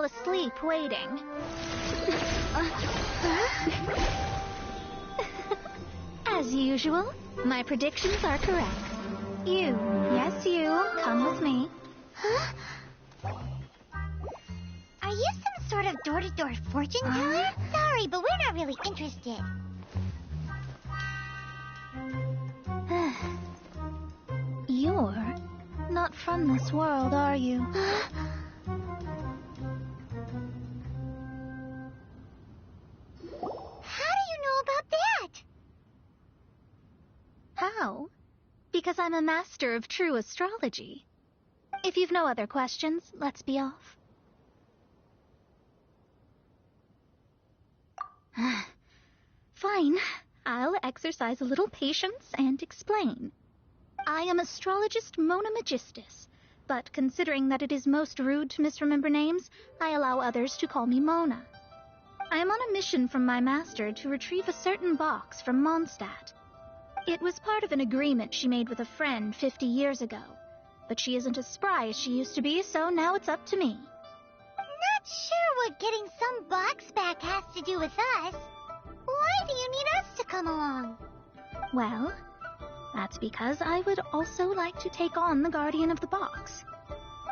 asleep waiting. As usual, my predictions are correct. You, yes you, come with me. Huh? Are you some sort of door-to-door fortune teller? Sorry, but we're not really interested. You're not from this world, are you? How do you know about that? How? Because I'm a master of true astrology. If you've no other questions, let's be off. Fine. I'll exercise a little patience and explain. I am astrologist Mona Magistus, but considering that it is most rude to misremember names, I allow others to call me Mona. I am on a mission from my master to retrieve a certain box from Mondstadt. It was part of an agreement she made with a friend 50 years ago, but she isn't as spry as she used to be, so now it's up to me. Not sure what getting some box back has to do with us. Why do you need us to come along? Well, that's because I would also like to take on the guardian of the box.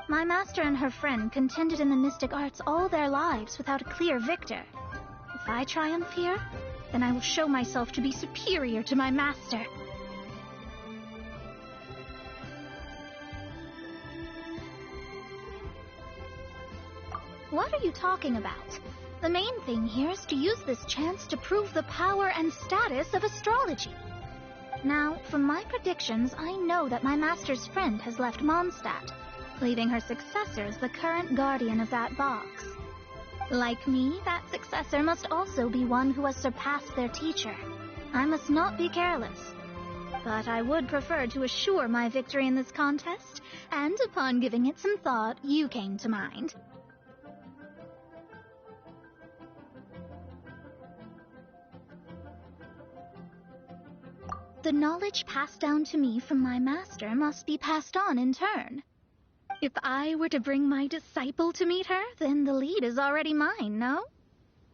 My master and her friend contended in the mystic arts all their lives without a clear victor. If I triumph here, then I will show myself to be superior to my master. What are you talking about? The main thing here is to use this chance to prove the power and status of astrology. Now, from my predictions, I know that my master's friend has left Mondstadt, leaving her successor as the current guardian of that box. Like me, that successor must also be one who has surpassed their teacher. I must not be careless. But I would prefer to assure my victory in this contest, and upon giving it some thought, you came to mind. The knowledge passed down to me from my master must be passed on in turn. If I were to bring my disciple to meet her, then the lead is already mine, no?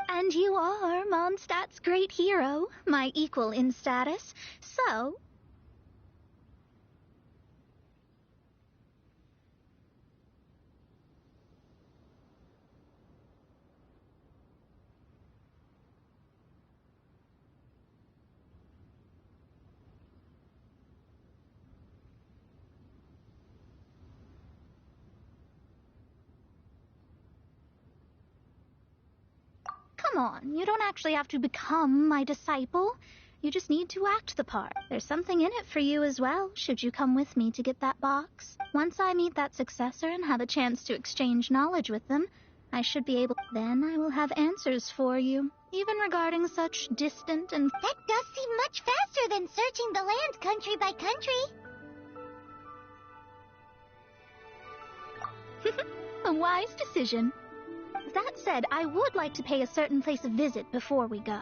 And you are Mondstadt's great hero, my equal in status, so... Come on, you don't actually have to become my disciple. You just need to act the part. There's something in it for you as well, should you come with me to get that box. Once I meet that successor and have a chance to exchange knowledge with them, I should be able... Then I will have answers for you, even regarding such distant and... That does seem much faster than searching the land country by country. A wise decision. That said, I would like to pay a certain place a visit before we go.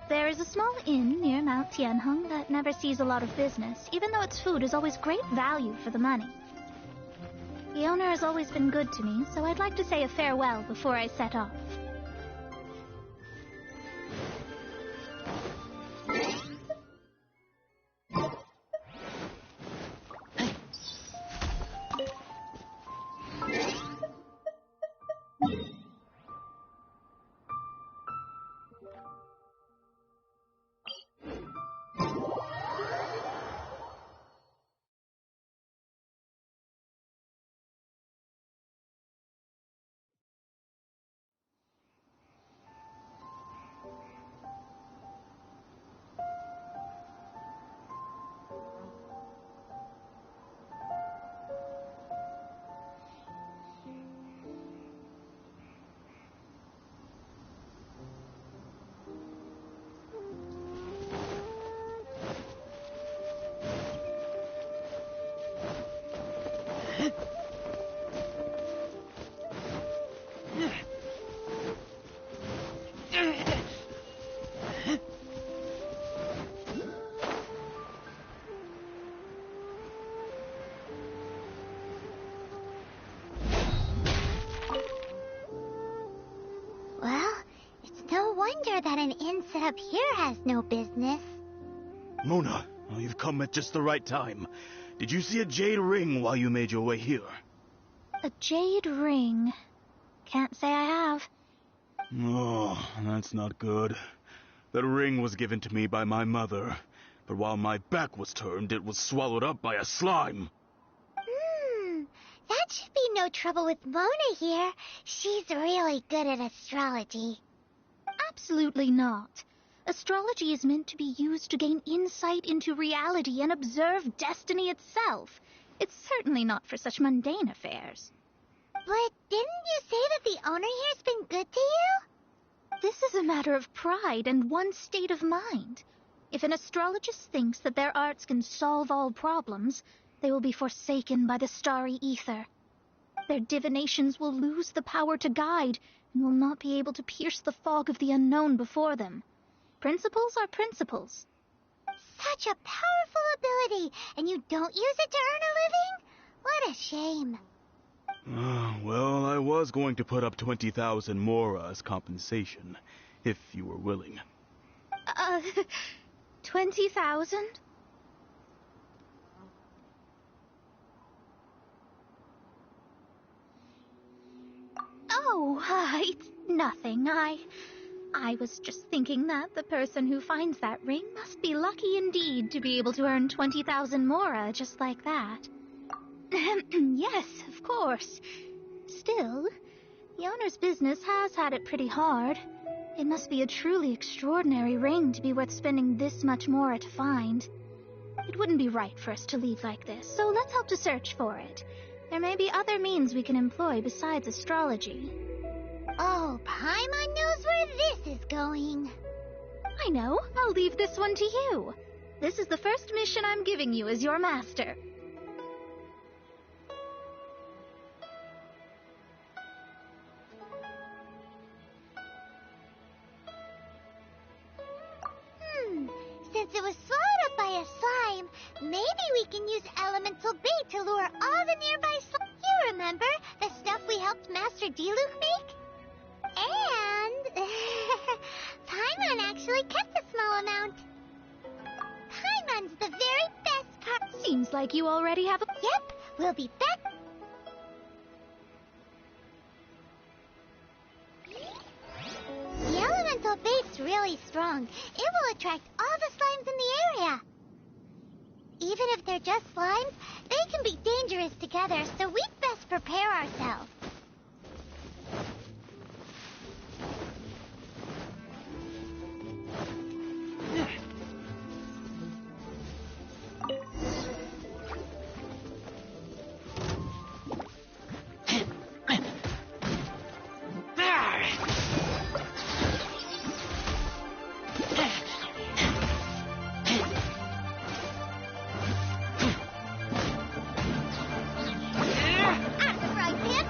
There is a small inn near Mount Tianheng that never sees a lot of business, even though its food is always great value for the money. The owner has always been good to me, so I'd like to say a farewell before I set off. wonder that an inn set up here has no business. Mona, you've come at just the right time. Did you see a jade ring while you made your way here? A jade ring. Can't say I have. Oh, that's not good. That ring was given to me by my mother, but while my back was turned, it was swallowed up by a slime. That should be no trouble with Mona here. She's really good at astrology. Absolutely not. Astrology is meant to be used to gain insight into reality and observe destiny itself. It's certainly not for such mundane affairs. But didn't you say that the owner here's been good to you? This is a matter of pride and one's state of mind. If an astrologist thinks that their arts can solve all problems, they will be forsaken by the starry ether. Their divinations will lose the power to guide and will not be able to pierce the fog of the unknown before them. Principles are principles. Such a powerful ability, and you don't use it to earn a living? What a shame. Well, I was going to put up 20,000 more as compensation, if you were willing. 20,000? Oh, it's nothing. I was just thinking that the person who finds that ring must be lucky indeed to be able to earn 20,000 mora just like that. Yes, of course. Still, the owner's business has had it pretty hard. It must be a truly extraordinary ring to be worth spending this much mora to find. It wouldn't be right for us to leave like this, so let's help to search for it. There may be other means we can employ besides astrology. Oh, Paimon knows where this is going. I know. I'll leave this one to you. This is the first mission I'm giving you as your master. Since it was swallowed up by a slime, maybe we can use elemental bait to lure all the nearby slime. You remember the stuff we helped Master Diluc make? And Paimon actually kept a small amount. Paimon's the very best part. Seems like you already have a... Yep, we'll be back. The elemental bait's really strong. It will attract all the slimes in the area. Even if they're just slimes, they can be dangerous together, so we'd best prepare ourselves. Out of the frying pan,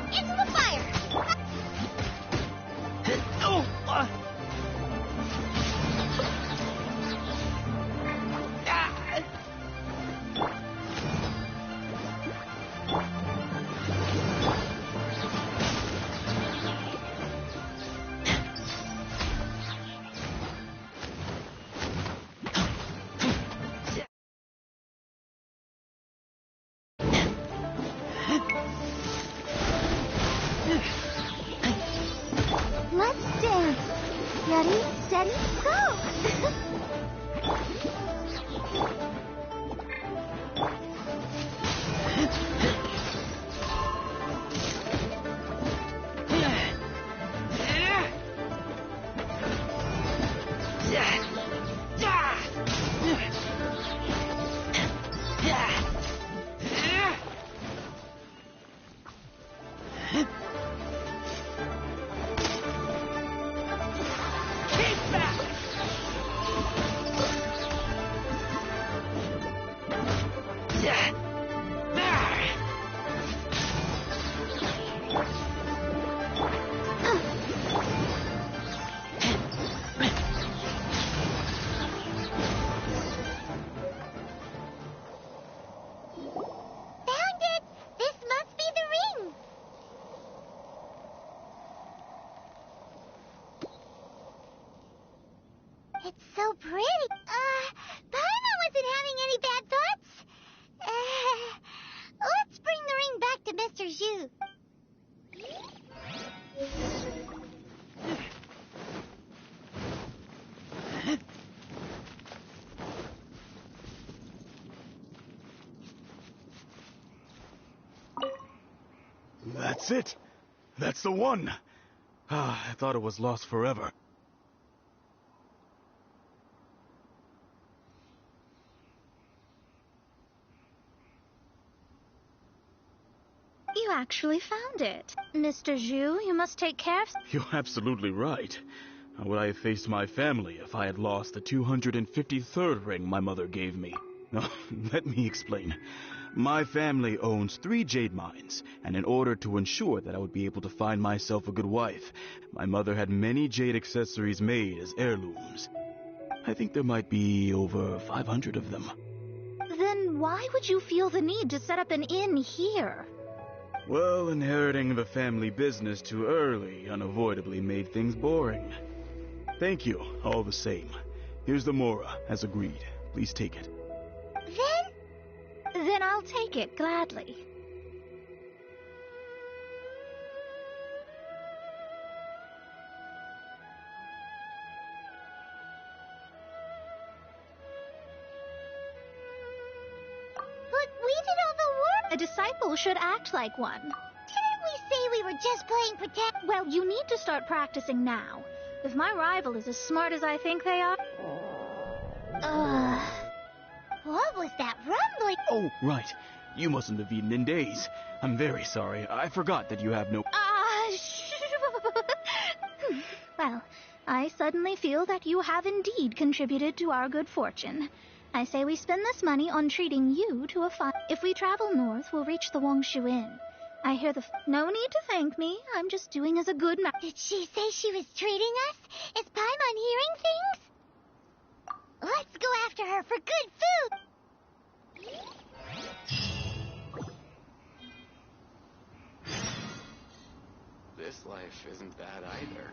so pretty. Paimon wasn't having any bad thoughts. Let's bring the ring back to Mr. Zhu. That's it. That's the one. I thought it was lost forever. You actually found it. Mr. Zhu, you must take care of... You're absolutely right. How would I have faced my family if I had lost the 253rd ring my mother gave me? Now, let me explain. My family owns 3 jade mines, and in order to ensure that I would be able to find myself a good wife, my mother had many jade accessories made as heirlooms. I think there might be over 500 of them. Then why would you feel the need to set up an inn here? Well, inheriting the family business too early unavoidably made things boring. Thank you, all the same. Here's the mora, as agreed. Please take it. Then I'll take it gladly. But we did all the work. A disciple should act like one. Didn't we say we were just playing pretend? Well, you need to start practicing now. If my rival is as smart as I think they are... What was that rumbling? Oh, right. You mustn't have eaten in days. I'm very sorry. I forgot that you have no... Well, I suddenly feel that you have indeed contributed to our good fortune. I say we spend this money on treating you to a fine... If we travel north, we'll reach the Wongshu Inn. I hear the... No need to thank me. I'm just doing as a good ma... Did she say she was treating us? Is Paimon hearing things? Let's go after her for good food! This life isn't bad either.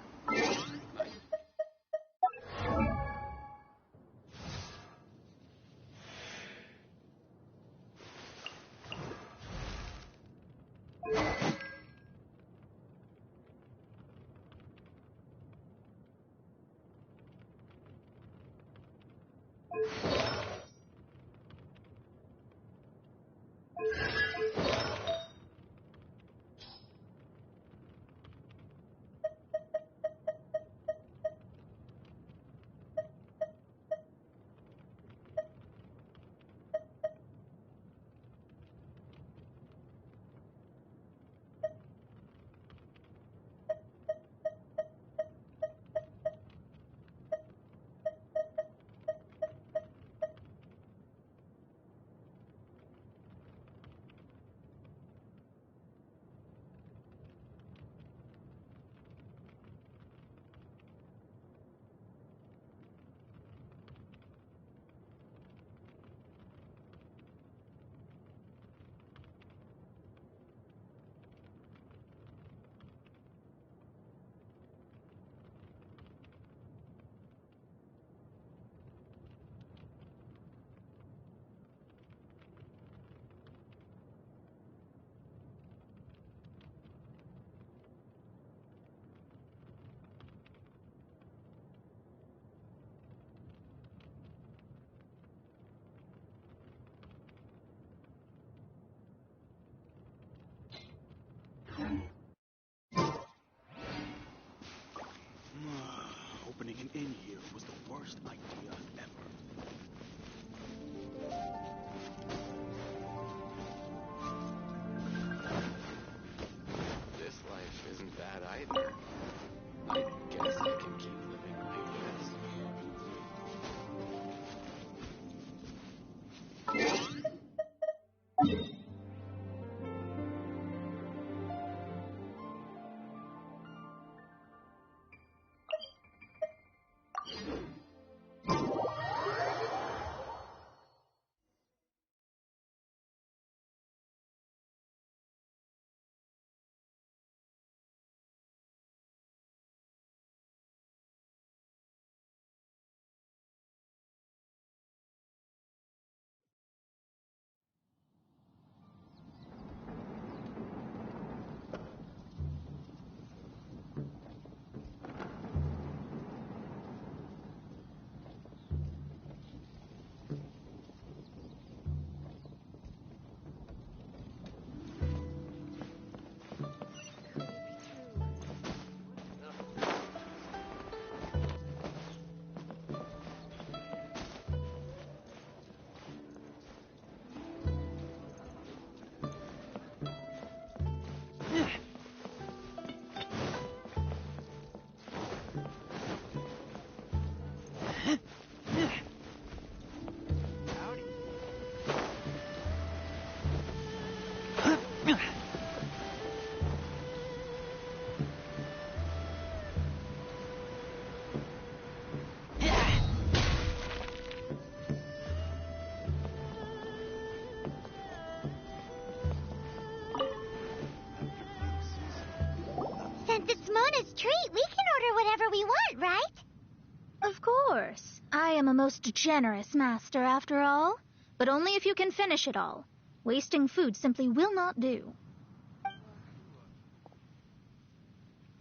a most generous master, after all. But only if you can finish it all. Wasting food simply will not do.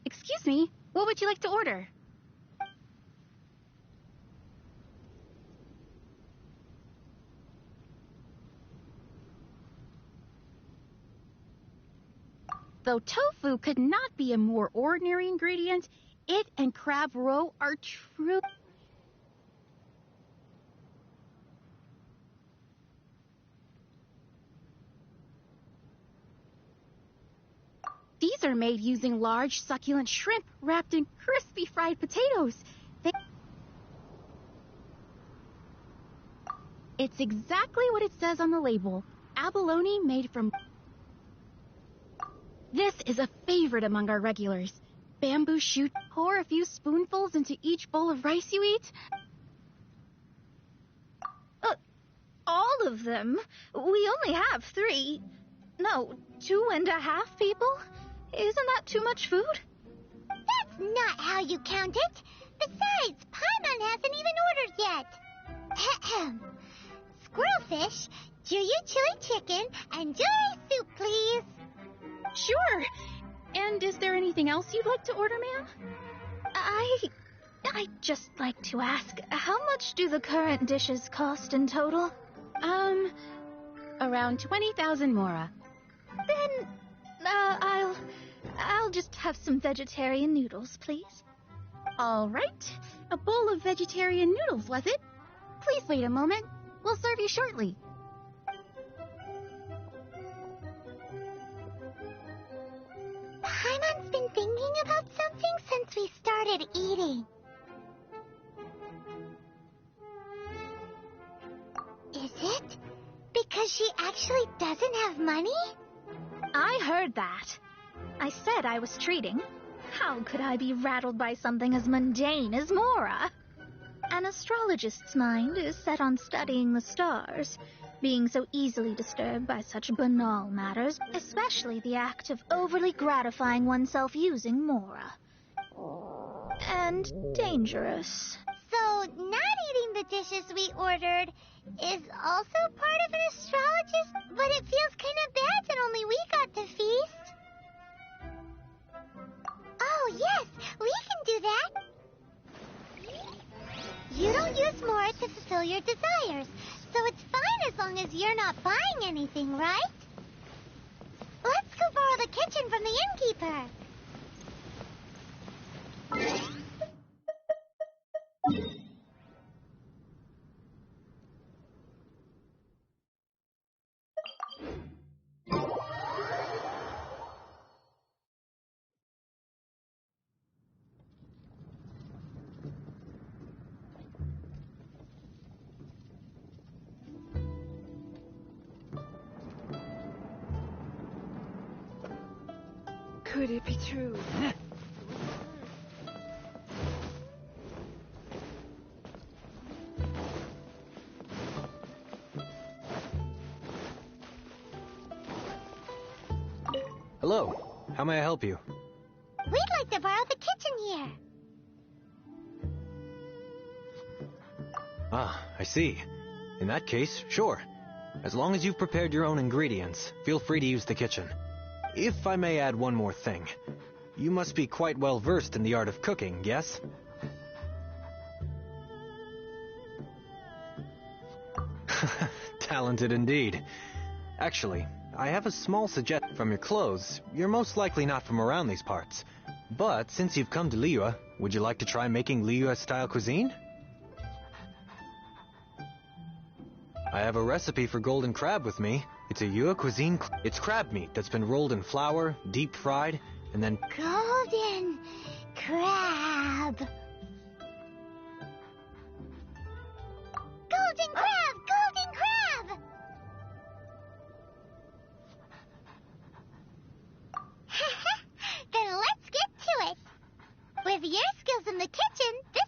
Excuse me, what would you like to order? Though tofu could not be a more ordinary ingredient, it and crab roe are true. These are made using large, succulent shrimp wrapped in crispy fried potatoes. It's exactly what it says on the label. Abalone made from... This is a favorite among our regulars. Bamboo shoot, pour a few spoonfuls into each bowl of rice you eat. All of them? We only have 3. No, 2.5 people? Isn't that too much food? That's not how you count it. Besides, Paimon hasn't even ordered yet. Ahem. Squirrelfish, Juyu chili chicken, and Jury soup, please. Sure. And is there anything else you'd like to order, ma'am? I'd just like to ask, how much do the current dishes cost in total? Around 20,000 mora. Then, I'll just have some vegetarian noodles, please. All right. A bowl of vegetarian noodles, was it? Please wait a moment. We'll serve you shortly. Paimon's been thinking about something since we started eating. Is it because she actually doesn't have money? I heard that. I said I was treating. How could I be rattled by something as mundane as Mora? An astrologist's mind is set on studying the stars, being so easily disturbed by such banal matters, especially the act of overly gratifying oneself using Mora. And dangerous. So, not eating the dishes we ordered is also part of an astrologist, but it feels kind of bad that only we got to feast. Oh, yes, we can do that. You don't use Mora to fulfill your desires, so it's fine as long as you're not buying anything, right? Let's go borrow the kitchen from the innkeeper. Could it be true? Hello. How may I help you? We'd like to borrow the kitchen here. Ah, I see. In that case, sure. As long as you've prepared your own ingredients, feel free to use the kitchen. If I may add one more thing, you must be quite well versed in the art of cooking, yes? Talented indeed. Actually, I have a small suggestion. From your clothes, you're most likely not from around these parts. But since you've come to Liyue, would you like to try making Liyue-style cuisine? I have a recipe for golden crab with me. It's a Yue cuisine. It's crab meat that's been rolled in flour, deep fried, and then... Golden crab. Golden crab! Golden crab! Then let's get to it. With your skills in the kitchen, this...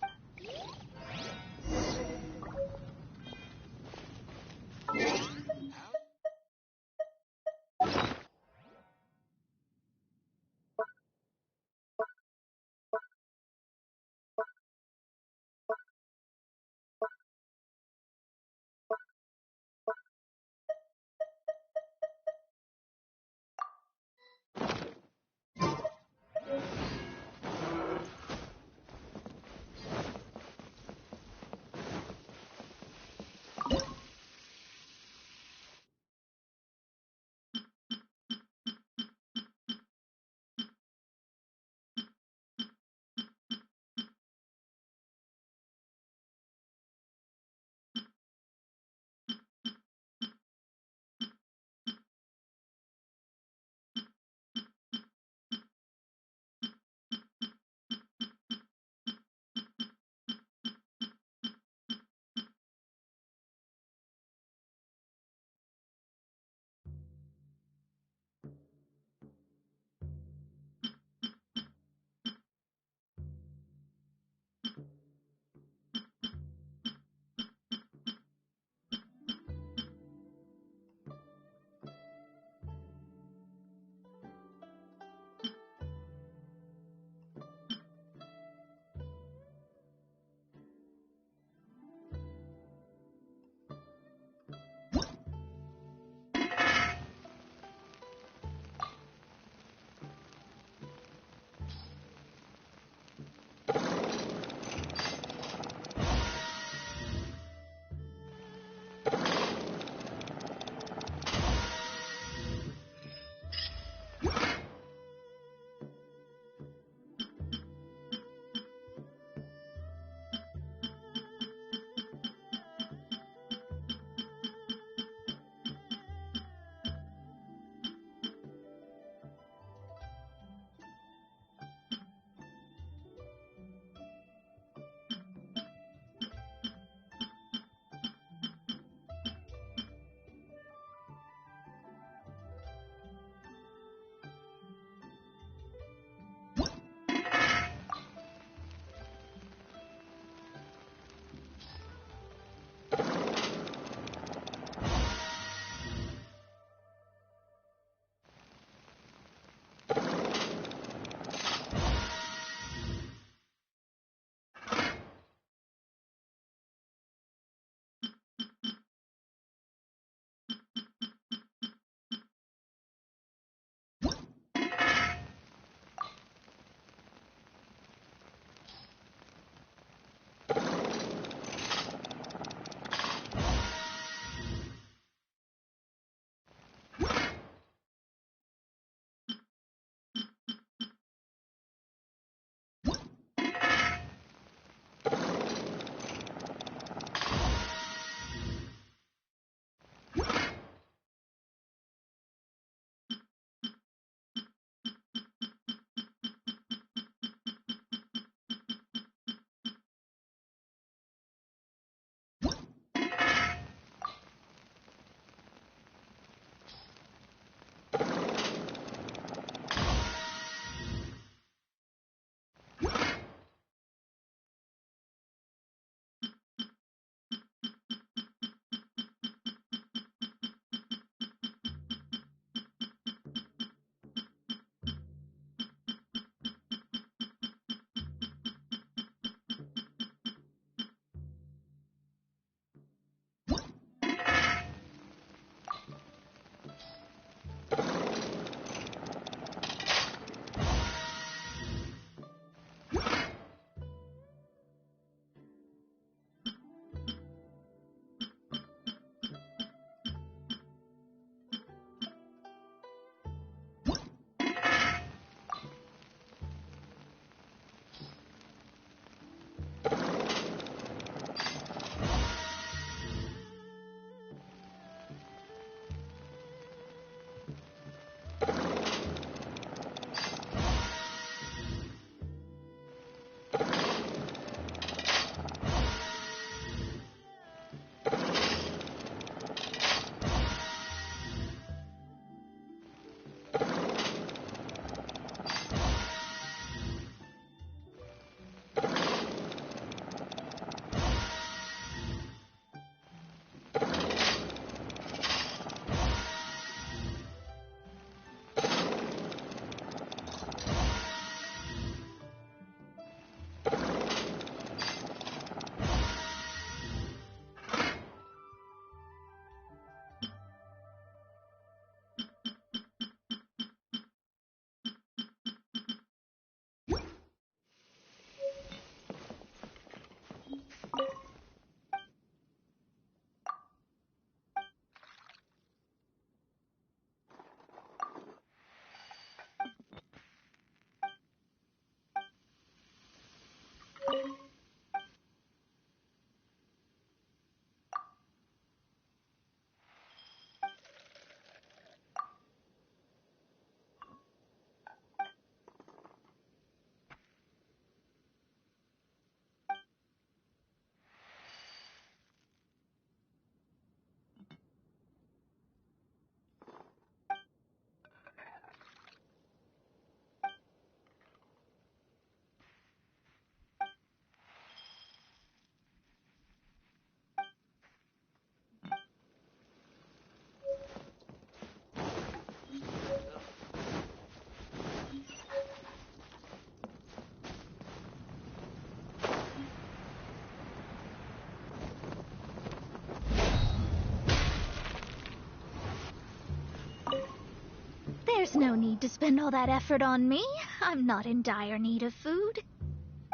There's no need to spend all that effort on me. I'm not in dire need of food.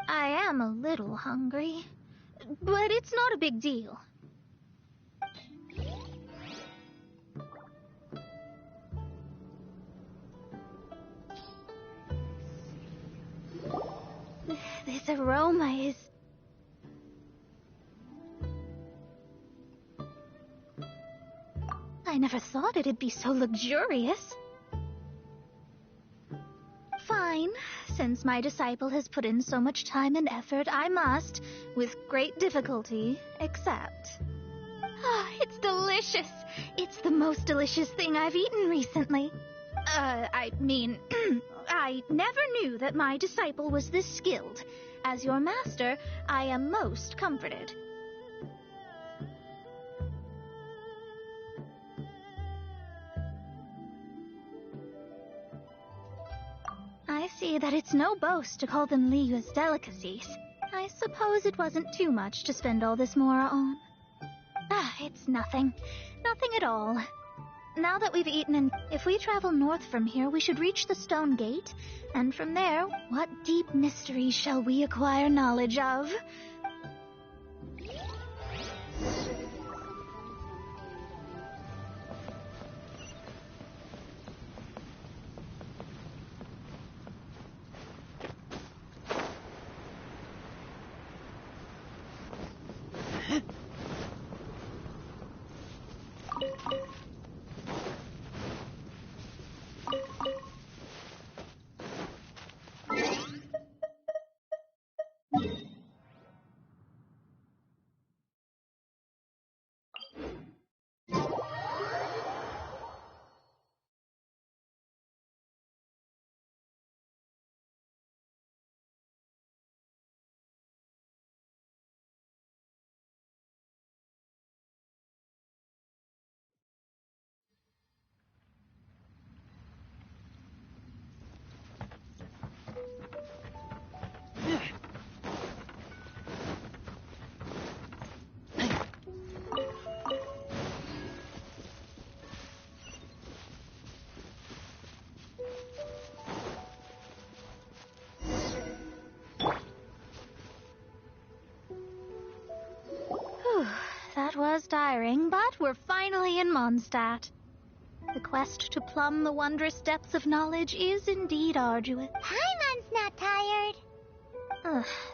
I am a little hungry, but it's not a big deal. This aroma is... I never thought it'd be so luxurious. Fine. Since my disciple has put in so much time and effort, I must, with great difficulty, accept. Ah, it's delicious. It's the most delicious thing I've eaten recently. I mean, I never knew that my disciple was this skilled. As your master, I am most comforted. I see that it's no boast to call them Liyue's delicacies. I suppose it wasn't too much to spend all this mora on. Ah, it's nothing. Nothing at all. Now that we've eaten and if we travel north from here, we should reach the stone gate. And from there, what deep mysteries shall we acquire knowledge of? That was tiring, but we're finally in Mondstadt. The quest to plumb the wondrous depths of knowledge is indeed arduous. Paimon's not tired.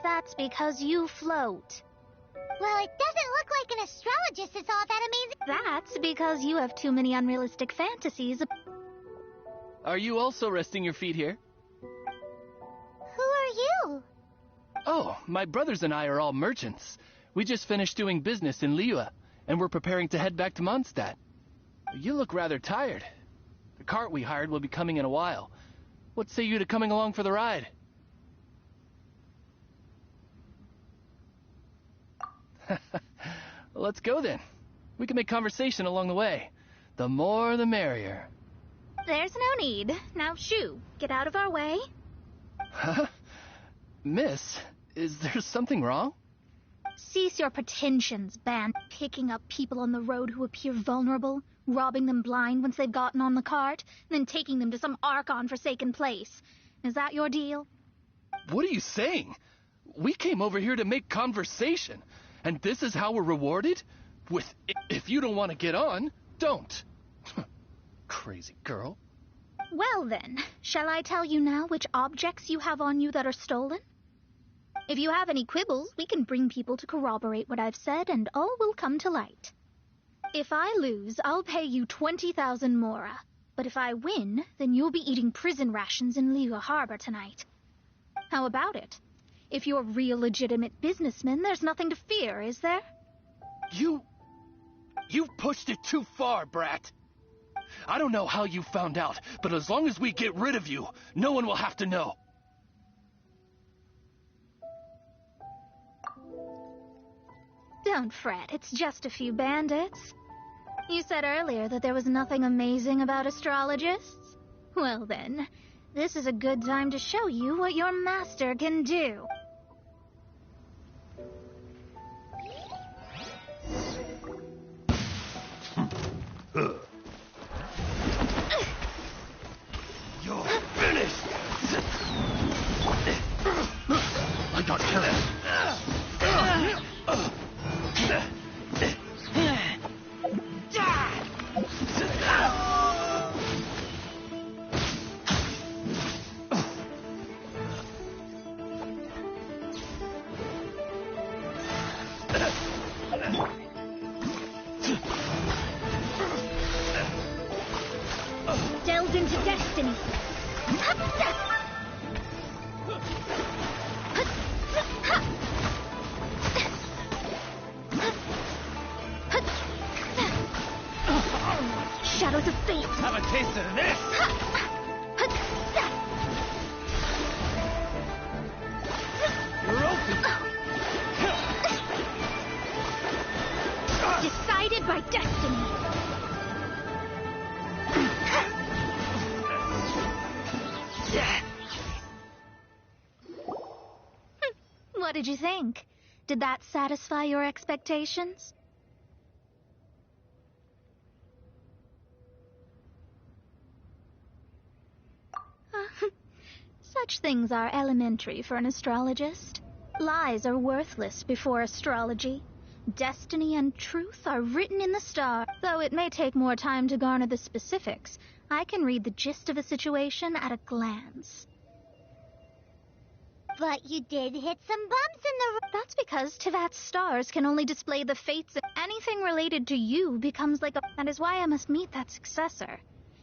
That's because you float. Well, it doesn't look like an astrologist is all that amazing. That's because you have too many unrealistic fantasies. Are you also resting your feet here? Who are you? Oh, my brothers and I are all merchants. We just finished doing business in Liyue, and we're preparing to head back to Mondstadt. You look rather tired. The cart we hired will be coming in a while. What say you to coming along for the ride? Let's go then. We can make conversation along the way. The more the merrier. There's no need. Now shoo, get out of our way. Huh? Miss, is there something wrong? Cease your pretensions, band. Picking up people on the road who appear vulnerable, robbing them blind once they've gotten on the cart, and then taking them to some Archon-forsaken place. Is that your deal? What are you saying? We came over here to make conversation, and this is how we're rewarded? If you don't want to get on, don't. Crazy girl. Well then, shall I tell you now which objects you have on you that are stolen? If you have any quibbles, we can bring people to corroborate what I've said, and all will come to light. If I lose, I'll pay you 20,000 mora. But if I win, then you'll be eating prison rations in Liyue Harbor tonight. How about it? If you're real legitimate businessmen, there's nothing to fear, is there? You've pushed it too far, brat. I don't know how you found out, but as long as we get rid of you, no one will have to know. Don't fret, it's just a few bandits. You said earlier that there was nothing amazing about astrologists? Well then, this is a good time to show you what your master can do. into destiny. Shadows of fate. Have a taste of this! Decided by destiny. What did you think? Did that satisfy your expectations? Such things are elementary for an astrologist. Lies are worthless before astrology. Destiny and truth are written in the stars. Though it may take more time to garner the specifics, I can read the gist of a situation at a glance. But you did hit some bumps in the... That's because Tivat's stars can only display the fates. Anything related to you becomes like a... That is why I must meet that successor.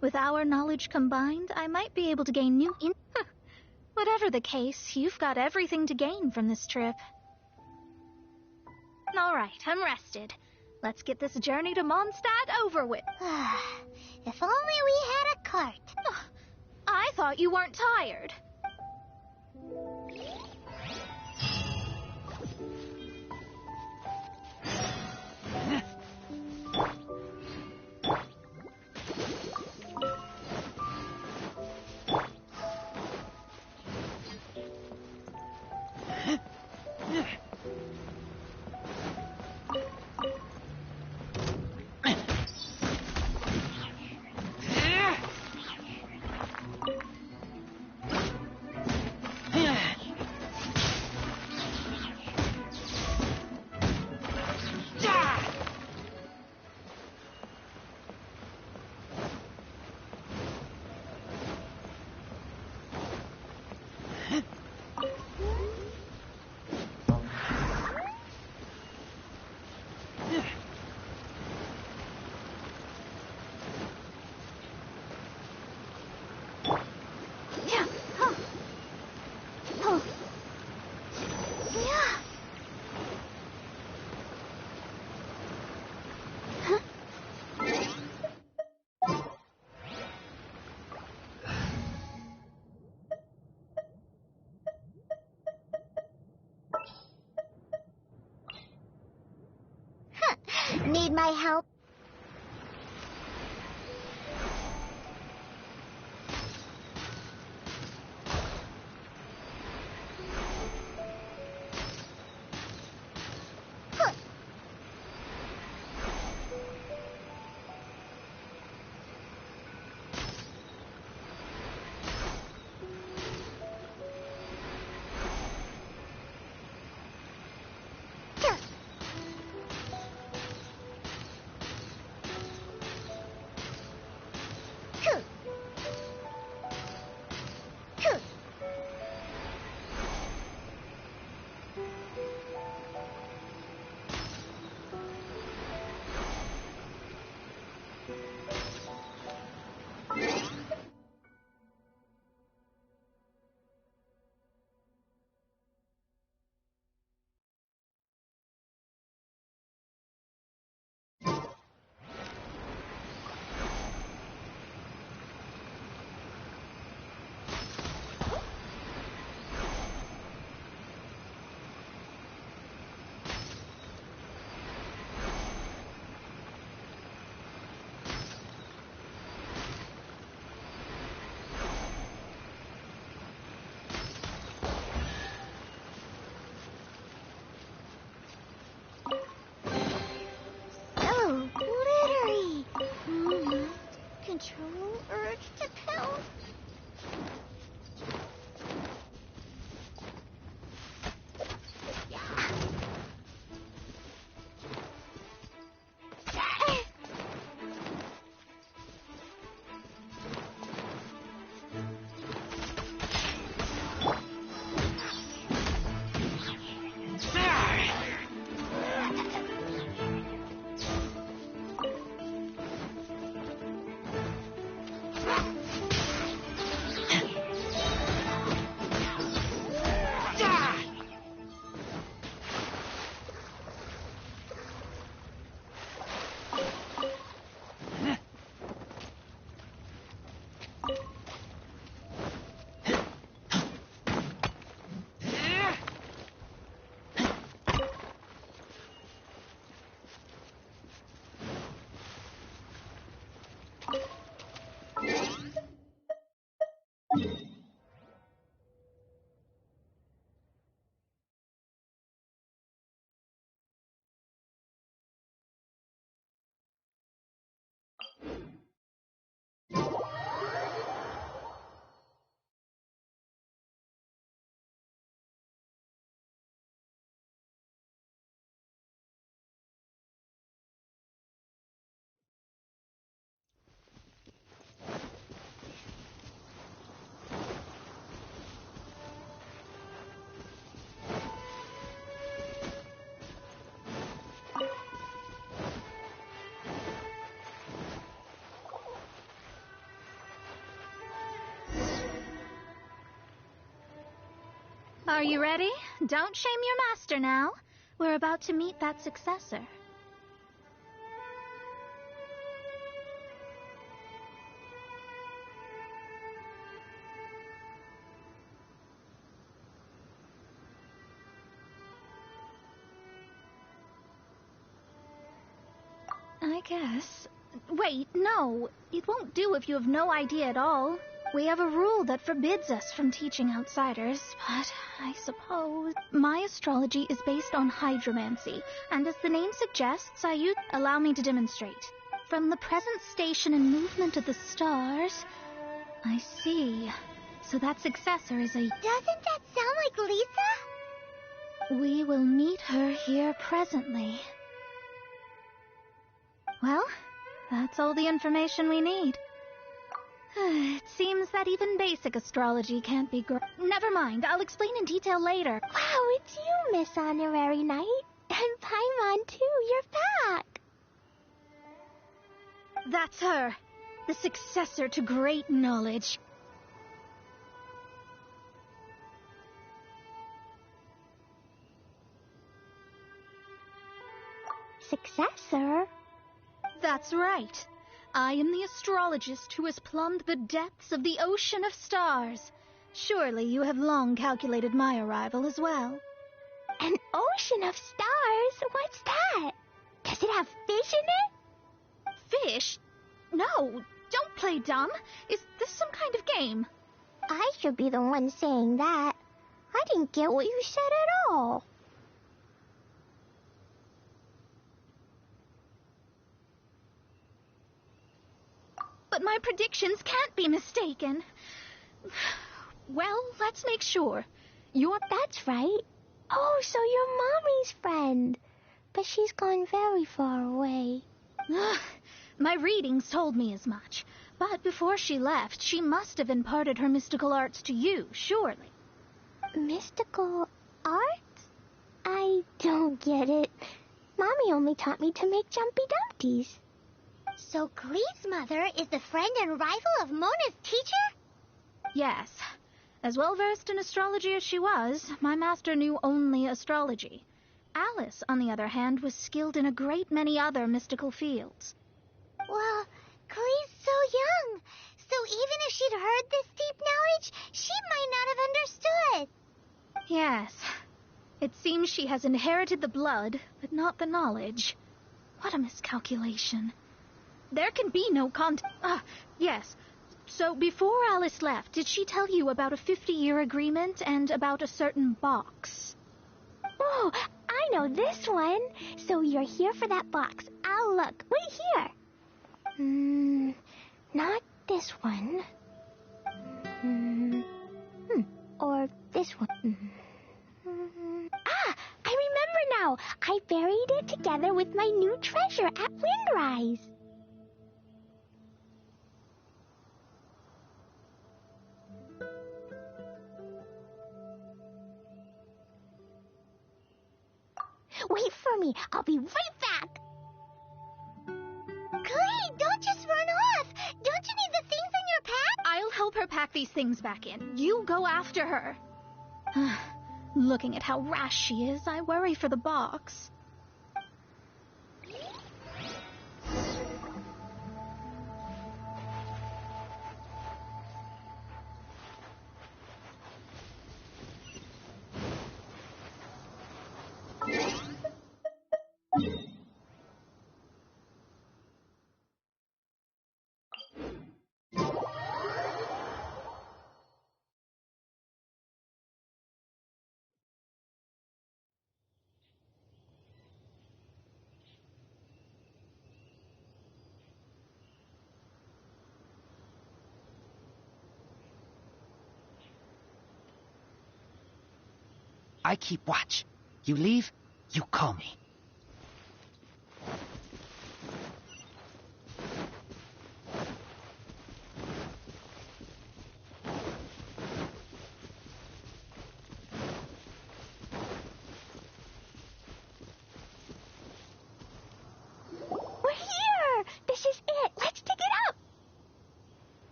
With our knowledge combined, I might be able to gain new... Whatever the case, you've got everything to gain from this trip. All right, I'm rested. Let's get this journey to Mondstadt over with. If only we had a cart. I thought you weren't tired. Need my help? Control urge to pound. Are you ready? Don't shame your master now. We're about to meet that successor. I guess. Wait, no. It won't do if you have no idea at all. We have a rule that forbids us from teaching outsiders, but I suppose... My astrology is based on hydromancy, and as the name suggests, allow me to demonstrate. From the present station and movement of the stars... I see. So that successor is a... Doesn't that sound like Lisa? We will meet her here presently. Well, that's all the information we need. It seems that even basic astrology can't be Never mind, I'll explain in detail later. Wow, it's you, Miss Honorary Knight. And Paimon, too, you're back. That's her. The successor to great knowledge. Successor? That's right. I am the astrologist who has plumbed the depths of the ocean of stars. Surely you have long calculated my arrival as well. An ocean of stars? What's that? Does it have fish in it? Fish? No, don't play dumb. Is this some kind of game? I should be the one saying that. I didn't get what you said at all. But my predictions can't be mistaken. Well, let's make sure. That's right. Oh, so you're Mommy's friend. But she's gone very far away. My readings told me as much. But before she left, she must have imparted her mystical arts to you, surely. Mystical arts? I don't get it. Mommy only taught me to make jumpy dumpties. So Glee's mother is the friend and rival of Mona's teacher? Yes. As well versed in astrology as she was, my master knew only astrology. Alice, on the other hand, was skilled in a great many other mystical fields. Well, Glee's so young, so even if she'd heard this deep knowledge, she might not have understood. Yes. It seems she has inherited the blood, but not the knowledge. What a miscalculation. There can be no yes. So before Alice left, did she tell you about a 50-year agreement and about a certain box? Oh, I know this one. So you're here for that box. I'll look. Wait here. Not this one. Or this one. I remember now. I buried it together with my new treasure at Windrise. Wait for me. I'll be right back. Glee, don't just run off. Don't you need the things in your pack? I'll help her pack these things back in. You go after her. Looking at how rash she is, I worry for the box. I keep watch. You leave, you call me. We're here. This is it. Let's dig it up.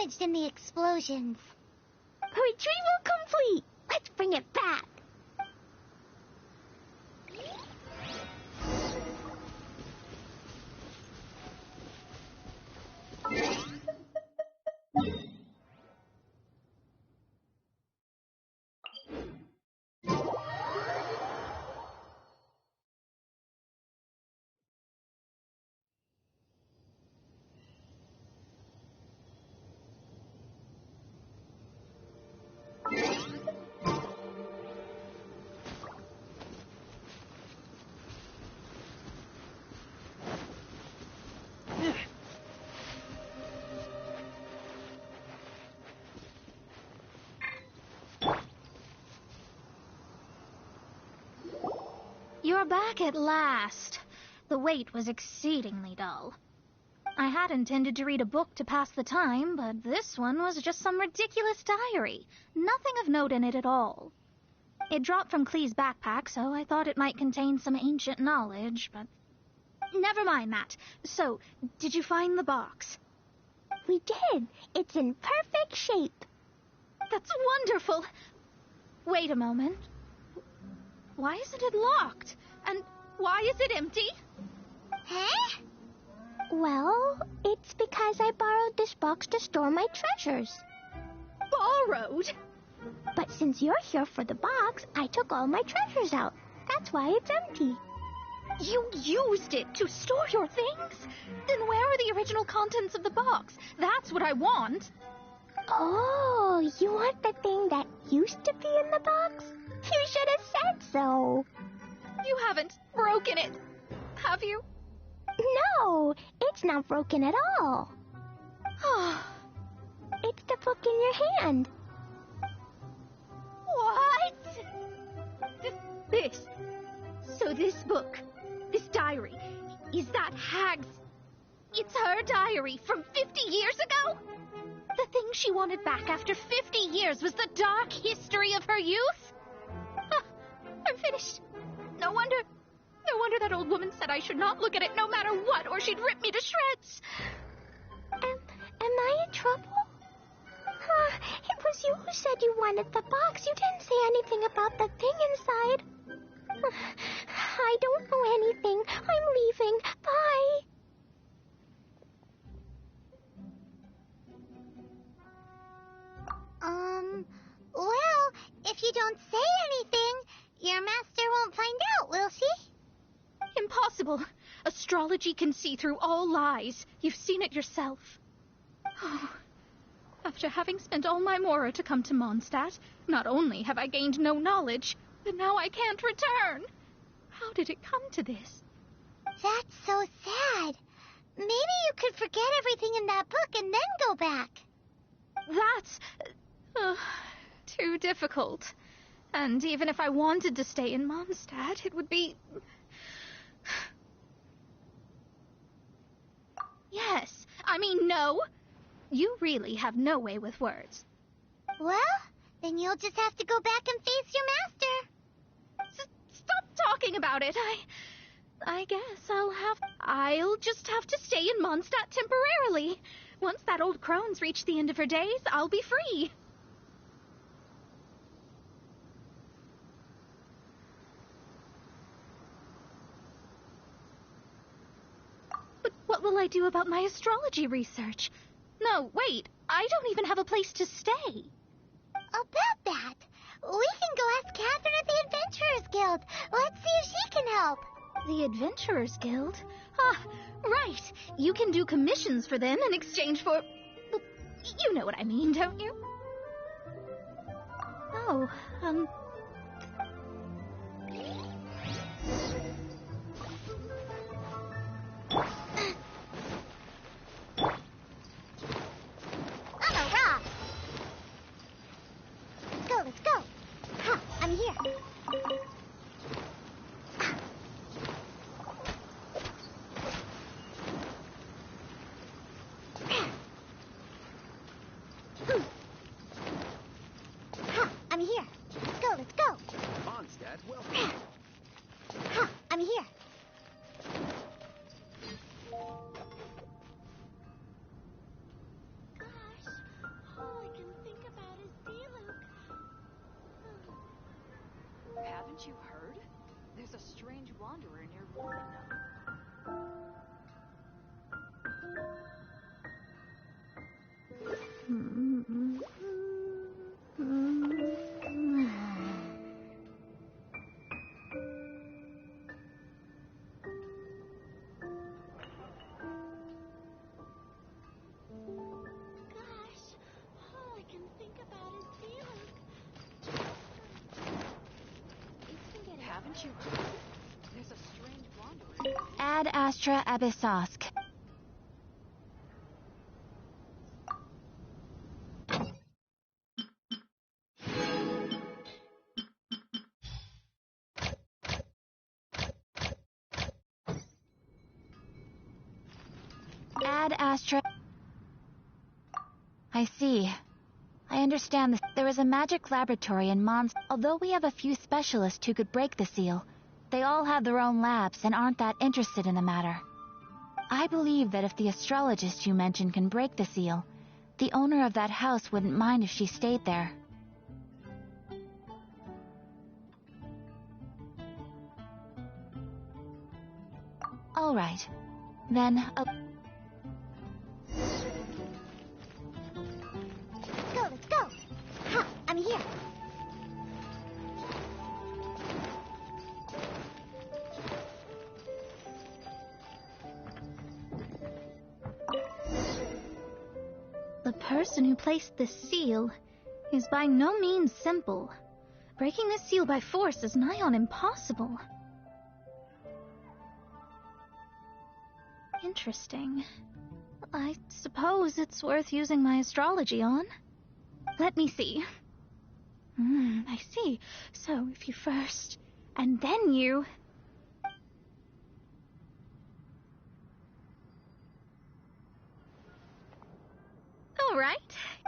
damaged in the explosions. Retrieval complete! Let's bring it back! You're back at last. The wait was exceedingly dull. I had intended to read a book to pass the time, but this one was just some ridiculous diary. Nothing of note in it at all. It dropped from Clee's backpack, so I thought it might contain some ancient knowledge, but... Never mind that. So, did you find the box? We did. It's in perfect shape. That's wonderful. Wait a moment. Why isn't it locked? And why is it empty? Huh? Well, it's because I borrowed this box to store my treasures. Borrowed? But since you're here for the box, I took all my treasures out. That's why it's empty. You used it to store your things? Then where are the original contents of the box? That's what I want. Oh, you want the thing that used to be in the box? You should have said so. You haven't broken it, have you? No, it's not broken at all. It's the book in your hand. What? So this book, this diary, is that Hag's... It's her diary from 50 years ago? The thing she wanted back after 50 years was the dark history of her youth? I'm finished. No wonder that old woman said I should not look at it no matter what, or she'd rip me to shreds. Am I in trouble? It was you who said you wanted the box. You didn't say anything about the thing inside. I don't know anything. I'm leaving. Bye. Well, if you don't say anything, your master won't find out, will she? Impossible. Astrology can see through all lies. You've seen it yourself. Oh. After having spent all my mora to come to Mondstadt, not only have I gained no knowledge, but now I can't return. How did it come to this? That's so sad. Maybe you could forget everything in that book and then go back. That's... too difficult. And even if I wanted to stay in Mondstadt, it would be... Yes, I mean no. You really have no way with words. Well, then you'll just have to go back and face your master. Stop talking about it. I guess I'll just have to stay in Mondstadt temporarily. Once that old crone's reached the end of her days, I'll be free. But what will I do about my astrology research? No, wait, I don't even have a place to stay. About that, we can go ask Catherine at the Adventurers Guild. Let's see if she can help. The Adventurers Guild? Ah, right. You can do commissions for them in exchange for... Well, you know what I mean, don't you? Oh, I'm a rock. Let's go. Ha, I'm here. Ha, I'm here. Let's Ad astra abyssosk. Ad astra. I see. I understand this. There is a magic laboratory in Mons. Although we have a few specialists who could break the seal, they all have their own labs and aren't that interested in the matter. I believe that if the astrologist you mentioned can break the seal, the owner of that house wouldn't mind if she stayed there. All right. Then, Let's go. Ha, I'm here. The person who placed this seal is by no means simple. Breaking this seal by force is nigh on impossible. Interesting. I suppose it's worth using my astrology on. Let me see. I see. So if you first, and then you... All right.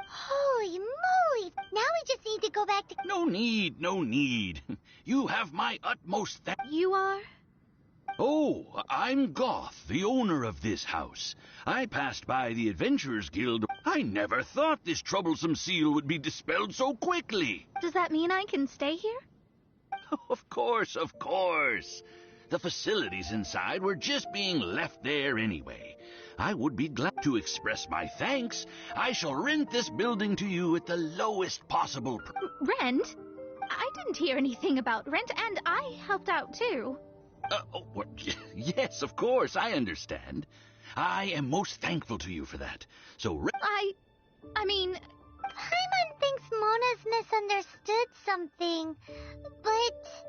Holy moly! Now we just need to go back to... No need, no need. You have my utmost You are? Oh, I'm Goth, the owner of this house. I passed by the Adventurers Guild. I never thought this troublesome seal would be dispelled so quickly. Does that mean I can stay here? Of course, of course. The facilities inside were just being left there anyway. I would be glad to express my thanks. I shall rent this building to you at the lowest possible Rent? I didn't hear anything about rent, and I helped out too. Yes, of course, I understand. I am most thankful to you for that. So, I mean... Paimon thinks Mona's misunderstood something, but...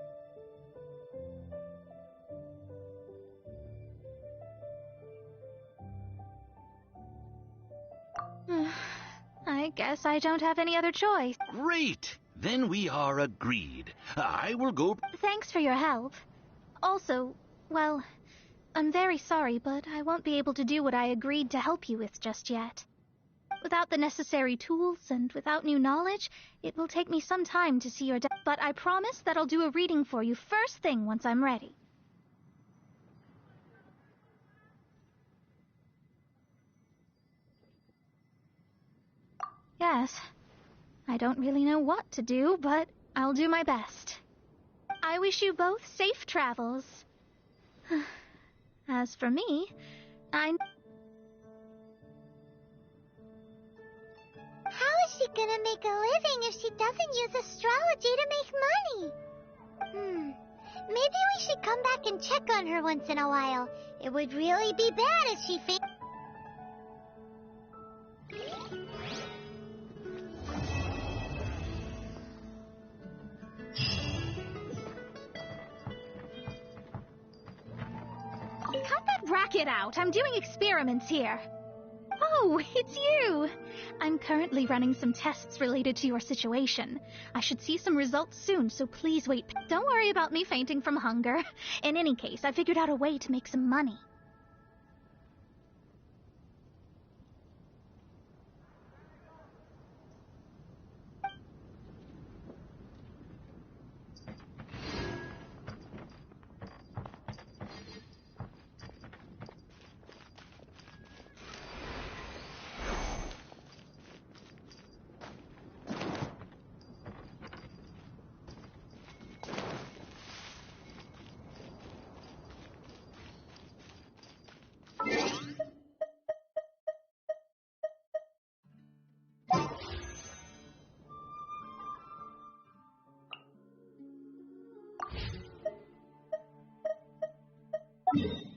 I guess I don't have any other choice. Great! Then we are agreed. I will go... Thanks for your help. Also, well, I'm very sorry, but I won't be able to do what I agreed to help you with just yet. Without the necessary tools and without new knowledge, it will take me some time to see your but I promise that I'll do a reading for you first thing once I'm ready. Yes, I don't really know what to do, but I'll do my best. I wish you both safe travels. As for me, How is she gonna make a living if she doesn't use astrology to make money? Maybe we should come back and check on her once in a while. It would really be bad if she cut that racket out. I'm doing experiments here. Oh, it's you! I'm currently running some tests related to your situation. I should see some results soon, so please wait. Don't worry about me fainting from hunger. In any case, I figured out a way to make some money. you.